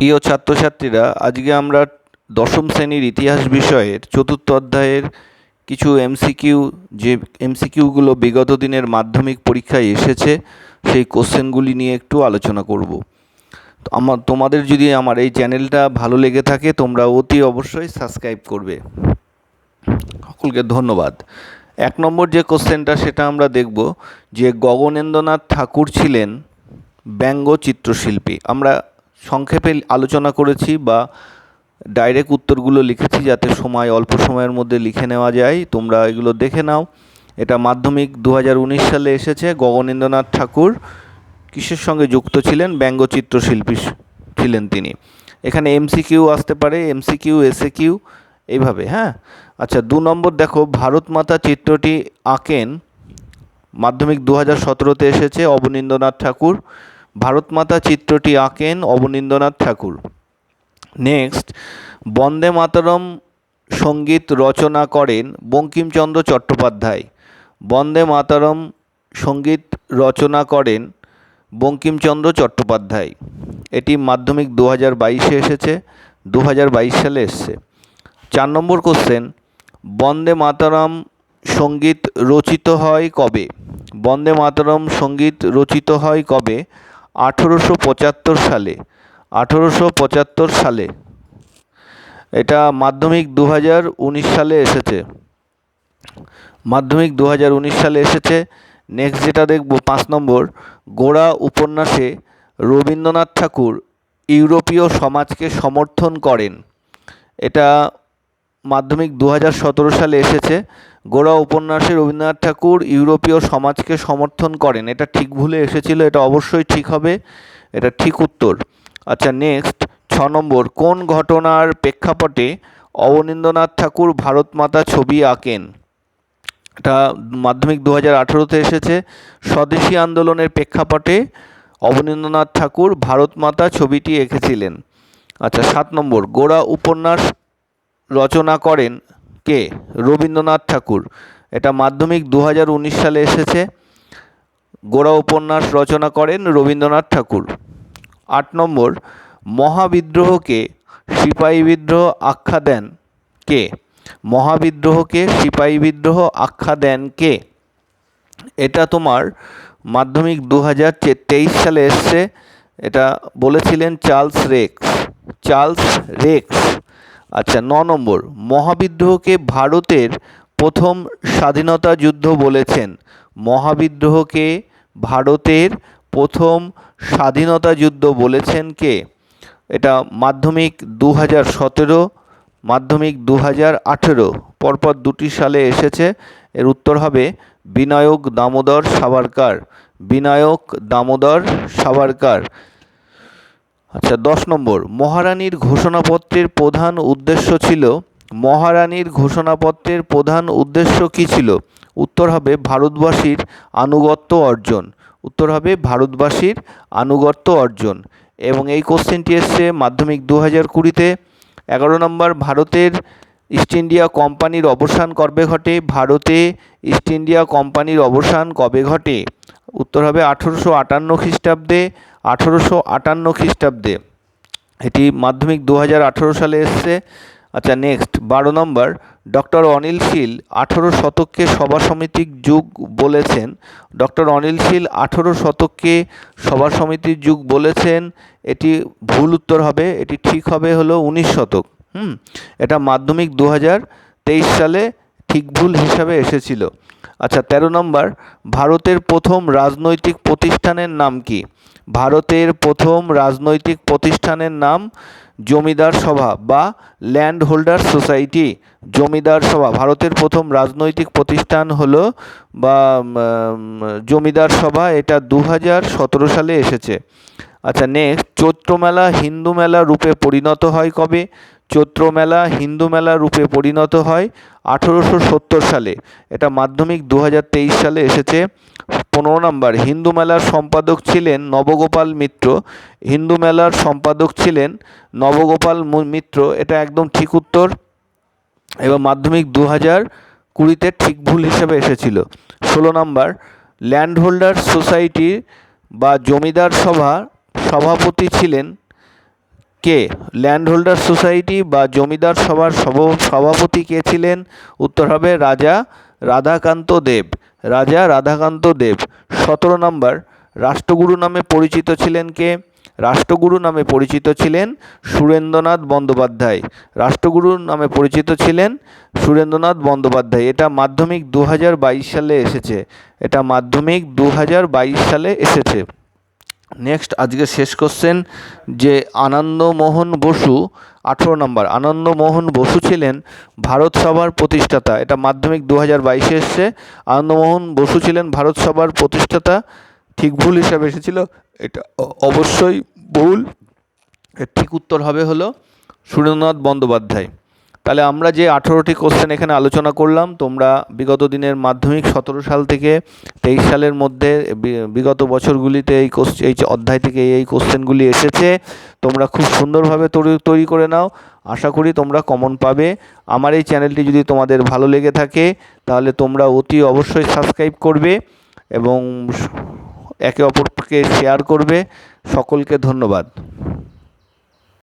প্রিয় ছাত্রছাত্রীরা, আজকে আমরা দশম শ্রেণীর ইতিহাস বিষয়ের চতুর্থ অধ্যায়ের কিছু এমসিকিউগুলো বিগত দিনের মাধ্যমিক পরীক্ষায় এসেছে সেই কোশ্চেনগুলি নিয়ে একটু আলোচনা করব। তোমাদের যদি আমার এই চ্যানেলটা ভালো লেগে থাকে তোমরা অতি অবশ্যই সাবস্ক্রাইব করবে। সকলকে ধন্যবাদ। 1 নম্বর যে কোশ্চেনটা সেটা আমরা দেখব যে গগনেন্দ্রনাথ ঠাকুর ছিলেন ব্যঙ্গ চিত্রশিল্পী। আমরা সংক্ষেপে আলোচনা করেছি বা ডাইরেক্ট উত্তরগুলো লিখেছি যাতে অল্প সময়ের মধ্যে লিখে নেওয়া যায়। তোমরা এগুলো দেখে নাও। এটা মাধ্যমিক 2019 সালে এসেছে। গগনেন্দ্রনাথ ঠাকুর কিসের সঙ্গে যুক্ত ছিলেন? ব্যঙ্গ চিত্রশিল্পী ছিলেন তিনি। এখানে এমসিকিউ আসতে পারে, এমসিকিউ এসএকিউ এইভাবে। আচ্ছা, 2 নম্বর দেখো, ভারত মাতা চিত্রটি আঁকেন মাধ্যমিক 2017-তে এসেছে অবনীন্দ্রনাথ ঠাকুর। ভারত মাতা চিত্রটি আঁকেন অবনীন্দ্রনাথ ঠাকুর। নেক্সট, বন্দে মাতরম সঙ্গীত রচনা করেন বঙ্কিমচন্দ্র চট্টোপাধ্যায়। বন্দে মাতরম সঙ্গীত রচনা করেন বঙ্কিমচন্দ্র চট্টোপাধ্যায়। এটি মাধ্যমিক 2022-এ এসেছে, 2022 সালে এসছে। 4 নম্বর কোশ্চেন, বন্দে মাতরম সঙ্গীত রচিত হয় কবে? বন্দে মাতরম সঙ্গীত রচিত হয় কবে? 1875 সালে। 1875 সালে। এটা মাধ্যমিক 2019 সালে এসেছে। মাধ্যমিক 2019 সালে এসেছে। নেক্সট যেটা দেখব, 5 নম্বর, গোরা উপন্যাসে রবীন্দ্রনাথ ঠাকুর ইউরোপীয় সমাজকে সমর্থন করেন। এটা মাধ্যমিক 2017 সালে এসেছে। গোরা উপন্যাসে রবীন্দ্রনাথ ঠাকুর ইউরোপীয় সমাজকে সমর্থন করেন। এটা ঠিক ভুলে এসেছিল, এটা অবশ্যই ঠিক হবে, এটা ঠিক উত্তর। আচ্ছা, নেক্সট 6 নম্বর, কোন ঘটনার প্রেক্ষাপটে অবনীন্দ্রনাথ ঠাকুর ভারত মাতা ছবি আঁকেন? এটা মাধ্যমিক 2018-তে এসেছে। স্বদেশী আন্দোলনের প্রেক্ষাপটে অবনীন্দ্রনাথ ঠাকুর ভারত মাতা ছবিটি এঁকেছিলেন। আচ্ছা, 7 নম্বর, গোরা উপন্যাস রচনা করেন কে? রবীন্দ্রনাথ ঠাকুর। এটা মাধ্যমিক 2019 সালে এসেছে। গোরা উপন্যাস রচনা করেন রবীন্দ্রনাথ ঠাকুর। 8 নম্বর, মহাবিদ্রোহকে সিপাহী বিদ্রোহ আখ্যা দেন কে? মহাবিদ্রোহকে সিপাহী বিদ্রোহ আখ্যা দেন কে? এটা তোমার মাধ্যমিক 2023 সালে এসছে। এটা বলেছিলেন চার্লস রেক্স। Charles Rex. আচ্ছা, 9 নম্বর, মহাবিদ্রোহকে ভারতের প্রথম স্বাধীনতা যুদ্ধ বলেছেন। মহাবিদ্রোহকে ভারতের প্রথম স্বাধীনতা যুদ্ধ বলেছেন কে? এটা মাধ্যমিক 2017, মাধ্যমিক 2018 পরপর দুটি সালে এসেছে। এর উত্তর হবে বিনায়ক দামোদর সাভারকর। বিনায়ক দামোদর সাভারকর। আচ্ছা, 10 নম্বর, মহারানীর ঘোষণাপত্রের প্রধান উদ্দেশ্য ছিল? মহারানীর ঘোষণাপত্রের প্রধান উদ্দেশ্য কী ছিল? উত্তর হবে ভারতবাসীর আনুগত্য অর্জন। উত্তর হবে ভারতবাসীর আনুগত্য অর্জন। এবং এই কোশ্চেনটি এসছে মাধ্যমিক 2020-তে। 11 নম্বর, ভারতের ইস্ট ইন্ডিয়া কোম্পানির অবসান কবে ঘটে? ভারতে ইস্ট ইন্ডিয়া কোম্পানির অবসান কবে ঘটে? উত্তর হবে 1858 খ্রিস্টাব্দে। 1858 খ্রিস্টাব্দে। এটি মাধ্যমিক 2018 সালে এসছে। আচ্ছা, নেক্সট 12 নম্বর, ডক্টর অনিল শীল 18 শতককে সভা সমিতির যুগ বলেছেন। ডক্টর অনিল শীল 18 শতককে সভা সমিতির যুগ বলেছেন। এটি ভুল উত্তর হবে, এটি ঠিক হবে হলো 19 শতক। এটা মাধ্যমিক 2023 সালে ঠিক ভুল হিসাবে এসেছিল। আচ্ছা, 13 নম্বর, ভারতের প্রথম রাজনৈতিক প্রতিষ্ঠানের নাম কি? ভারতের প্রথম রাজনৈতিক প্রতিষ্ঠানের নাম জমিদার সভা বা ল্যান্ড হোল্ডার সোসাইটি। জমিদার সভা। ভারতের প্রথম রাজনৈতিক প্রতিষ্ঠান হলো বা জমিদার সভা। এটা 2017 সালে এসেছে। আচ্ছা, নেক্সট, চৈত্র মেলা হিন্দু মেলা রূপে পরিণত হয় কবে? চৈত্র মেলা হিন্দু মেলা রূপে পরিণত হয় 1870 সালে। এটা মাধ্যমিক 2023 সালে এসেছে। 15 নম্বর, হিন্দু মেলার সম্পাদক ছিলেন নবগোপাল মিত্র। হিন্দু মেলার সম্পাদক ছিলেন নবগোপাল মিত্র। এটা একদম ঠিক উত্তর এবং মাধ্যমিক 2020-তে ঠিক ভুল হিসেবে এসেছিল। 16 নম্বর, ল্যান্ড হোল্ডার সোসাইটি বা জমিদার সভা সভাপতি ছিলেন কে? ল্যান্ড হোল্ডার সোসাইটি বা জমিদার সভার সভাপতি কে ছিলেন? উত্তর হবে রাজা রাধাকান্ত দেব। রাজা রাধাকান্ত দেব। 17 নম্বর, রাষ্ট্রগুরু নামে পরিচিত ছিলেন কে? রাষ্ট্রগুরু নামে পরিচিত ছিলেন সুরেন্দ্রনাথ বন্দ্যোপাধ্যায়। রাষ্ট্রগুরু নামে পরিচিত ছিলেন সুরেন্দ্রনাথ বন্দ্যোপাধ্যায়। এটা মাধ্যমিক 2022 সালে এসেছে। এটা মাধ্যমিক 2022 সালে এসেছে। নেক্সট, আজকে শেষ কোশ্চেন, যে আনন্দমোহন বসু, 18 নম্বর, আনন্দমোহন বসু ছিলেন ভারত সভার প্রতিষ্ঠাতা। এটা মাধ্যমিক 2022 এসছে। আনন্দমোহন বসু ছিলেন ভারত সভার প্রতিষ্ঠাতা। ঠিক ভুল হিসাবে এসেছিল, এটা অবশ্যই ভুল। এর ঠিক উত্তর হবে হলো সুরেন্দ্রনাথ বন্দ্যোপাধ্যায়। তাহলে আমরা যে 18টি কোশ্চেন এখানে আলোচনা করলাম, তোমরা বিগত দিনের মাধ্যমিক 17 সাল থেকে 23 সালের মধ্যে বিগত বছরগুলিতে এই অধ্যায় থেকে এই কোশ্চেনগুলি এসেছে। তোমরা খুব সুন্দরভাবে তৈরি করে নাও। আশা করি তোমরা কমন পাবে। আমার এই চ্যানেলটি যদি তোমাদের ভালো লেগে থাকে তাহলে তোমরা অতি অবশ্যই সাবস্ক্রাইব করবে এবং একে অপরকে শেয়ার করবে। সকলকে ধন্যবাদ।